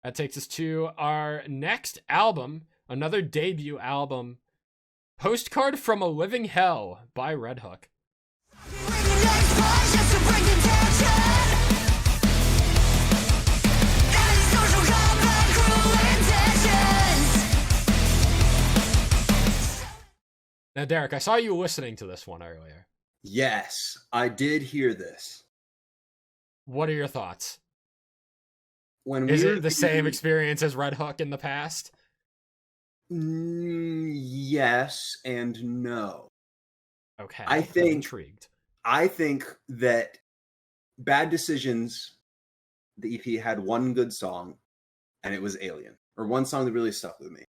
That takes us to our next album, another debut album, Postcard from a Living Hell by RedHook. Now, Derek, I saw you listening to this one earlier. Yes, I did hear this. What are your thoughts? Is it the same experience as RedHook in the past? Yes and no. Okay, I'm intrigued. I think that Bad Decisions, the EP, had one good song, and it was Alien, or one song that really stuck with me.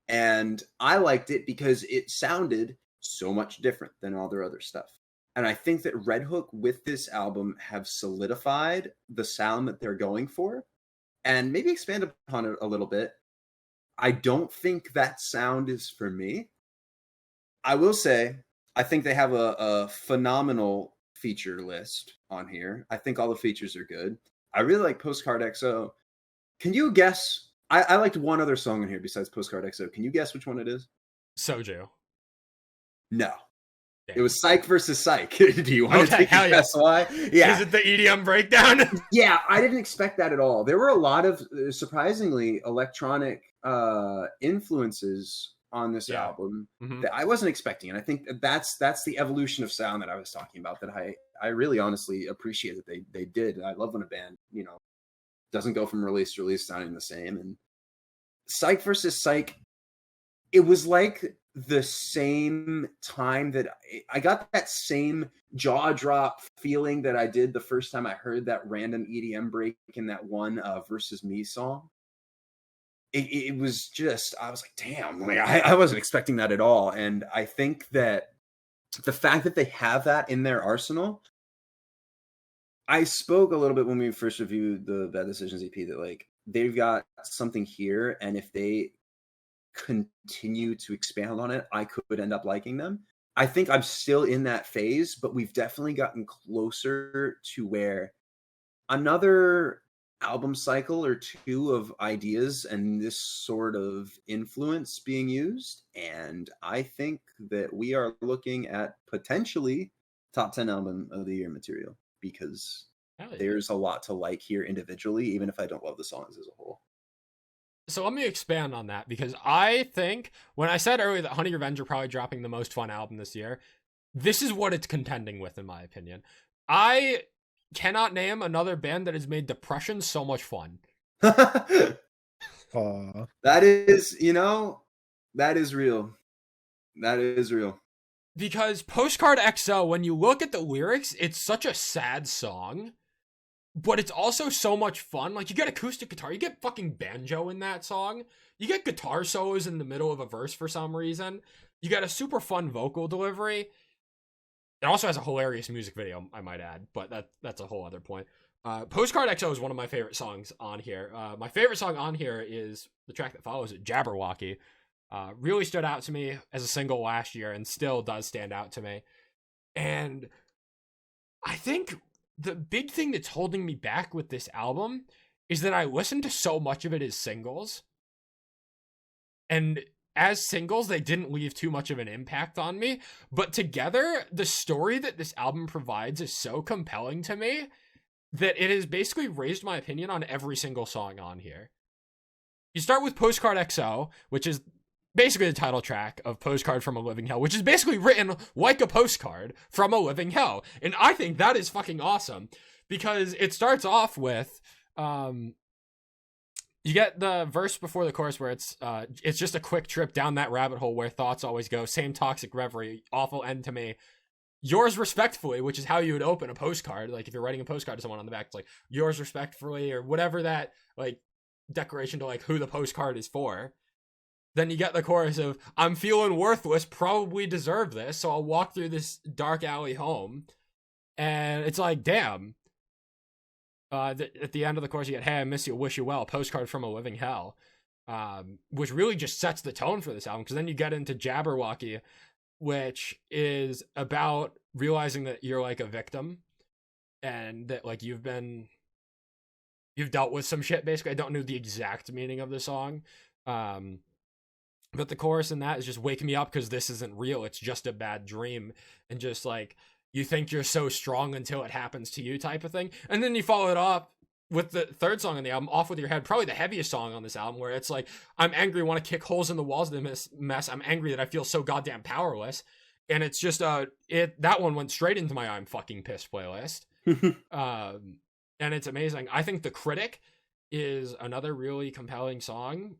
And I liked it because it sounded so much different than all their other stuff. And I think that RedHook with this album have solidified the sound that they're going for and maybe expand upon it a little bit. I don't think that sound is for me. I will say, I think they have a phenomenal feature list on here. I think all the features are good. I really like Postcard XO. Can you guess? I liked one other song in here besides Postcard XO. Can you guess which one it is? Soju. No. Damn. It was Psych versus Psych. Do you want to take a guess why? Yeah. Is it the EDM breakdown? Yeah, I didn't expect that at all. There were a lot of surprisingly electronic influences on this album that I wasn't expecting. And I think that's the evolution of sound that I was talking about that I really honestly appreciate that they did. I love when a band, doesn't go from release to release sounding the same. And Psych versus Psych, it was like the same time that I got that same jaw drop feeling that I did the first time I heard that random EDM break in that one Versus Me song. It was just, I was like, damn, like, I wasn't expecting that at all. And I think that the fact that they have that in their arsenal, I spoke a little bit when we first reviewed the Bad Decisions EP that like they've got something here, and if they continue to expand on it, I could end up liking them. I think I'm still in that phase, but we've definitely gotten closer to where another album cycle or two of ideas and this sort of influence being used. And I think that we are looking at potentially top 10 album of the year material, because there's a lot to like here individually, even if I don't love the songs as a whole. So let me expand on that, because I think when I said earlier that Honey Revenge are probably dropping the most fun album this year, this is what it's contending with, in my opinion. I cannot name another band that has made Depression so much fun. That is, that is real. That is real. Because Postcard XO, when you look at the lyrics, it's such a sad song, but it's also so much fun. Like, you get acoustic guitar, you get fucking banjo in that song, you get guitar solos in the middle of a verse for some reason, you got a super fun vocal delivery. It also has a hilarious music video, I might add, but that's a whole other point. Postcard XO is one of my favorite songs on here. My favorite song on here is the track that follows it, Jabberwocky. Really stood out to me as a single last year and still does stand out to me. And I think the big thing that's holding me back with this album is that I listened to so much of it as singles. And as singles, they didn't leave too much of an impact on me. But together, the story that this album provides is so compelling to me that it has basically raised my opinion on every single song on here. You start with Postcard XO, which is basically the title track of Postcard from a Living Hell, which is basically written like a postcard from a living hell. And I think that is fucking awesome, because it starts off with, you get the verse before the chorus where it's just a quick trip down that rabbit hole where thoughts always go, same toxic reverie, awful end to me. Yours respectfully, which is how you would open a postcard. Like, if you're writing a postcard to someone on the back, it's like, yours respectfully, or whatever that, like, declaration to, like, who the postcard is for. Then you get the chorus of, I'm feeling worthless, probably deserve this, so I'll walk through this dark alley home. And it's like, damn. At the end of the chorus, you get, hey, I miss you, wish you well, postcard from a living hell. Which really just sets the tone for this album, because then you get into Jabberwocky, which is about realizing that you're like a victim, and that, like, you've been you've dealt with some shit, basically. I don't know the exact meaning of the song. But the chorus in that is just wake me up because this isn't real. It's just a bad dream. And just like, you think you're so strong until it happens to you type of thing. And then you follow it up with the third song on the album, Off With Your Head, probably the heaviest song on this album, where it's like, I'm angry, want to kick holes in the walls of this mess. I'm angry that I feel so goddamn powerless. And it's just, that one went straight into my I'm fucking pissed playlist. And it's amazing. I think The Critic is another really compelling song.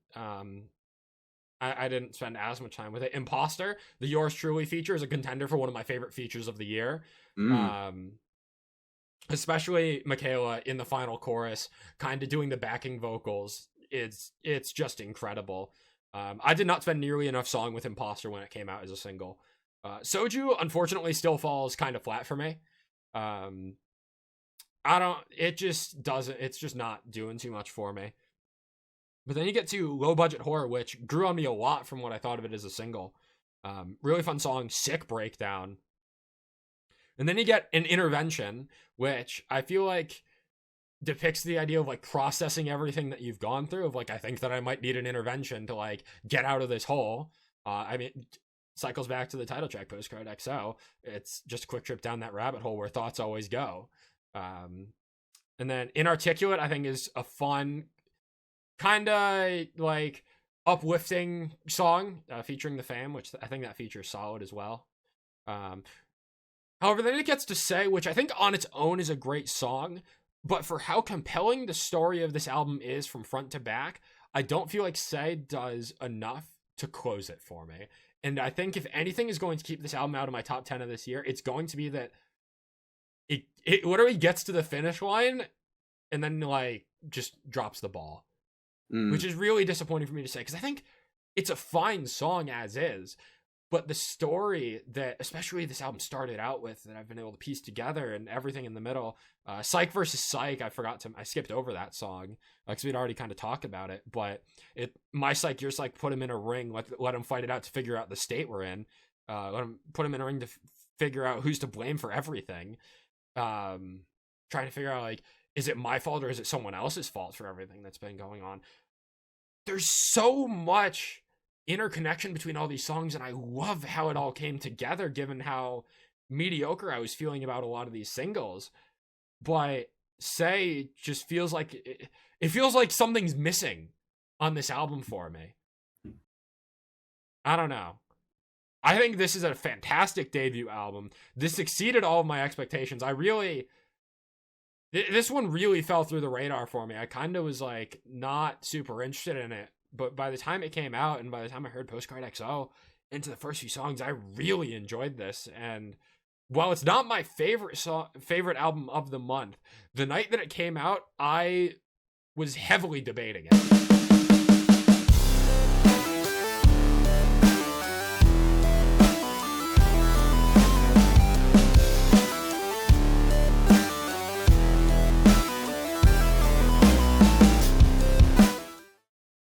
I didn't spend as much time with it. Imposter, the Yours Truly feature, is a contender for one of my favorite features of the year. Especially Michaela in the final chorus, kind of doing the backing vocals. It's just incredible. I did not spend nearly enough song with Imposter when it came out as a single. Soju, unfortunately, still falls kind of flat for me. It's just not doing too much for me. But then you get to Low Budget Horror, which grew on me a lot from what I thought of it as a single. Really fun song, sick breakdown. And then you get An Intervention, which I feel like depicts the idea of like processing everything that you've gone through, of like, I think that I might need an intervention to like get out of this hole. Cycles back to the title track, Postcard XO. It's just a quick trip down that rabbit hole where thoughts always go. And then Inarticulate, I think, is a fun, kind of like uplifting song featuring The Fam, which I think that feature is solid as well. However, then it gets to Say, which I think on its own is a great song, but for how compelling the story of this album is from front to back, I don't feel like Say does enough to close it for me. And I think if anything is going to keep this album out of my top 10 of this year, it's going to be that it literally gets to the finish line and then like just drops the ball, which is really disappointing for me to say, because I think it's a fine song as is, but the story that especially this album started out with that I've been able to piece together and everything in the middle, Psych versus Psych, I skipped over that song because we'd already kind of talked about it, but My Psych, Your Psych, put him in a ring, let him fight it out to figure out the state we're in, put him in a ring to figure out who's to blame for everything, trying to figure out like, is it my fault or is it someone else's fault for everything that's been going on? There's so much interconnection between all these songs, and I love how it all came together given how mediocre I was feeling about a lot of these singles. But Say just feels like it feels like something's missing on this album for me. I don't know. I think this is a fantastic debut album. This exceeded all of my expectations. This one really fell through the radar for me. I kind of was like not super interested in it, but by the time it came out and by the time I heard Postcard XO into the first few songs, I really enjoyed this. And while it's not my favorite album of the month, the night that it came out, I was heavily debating it.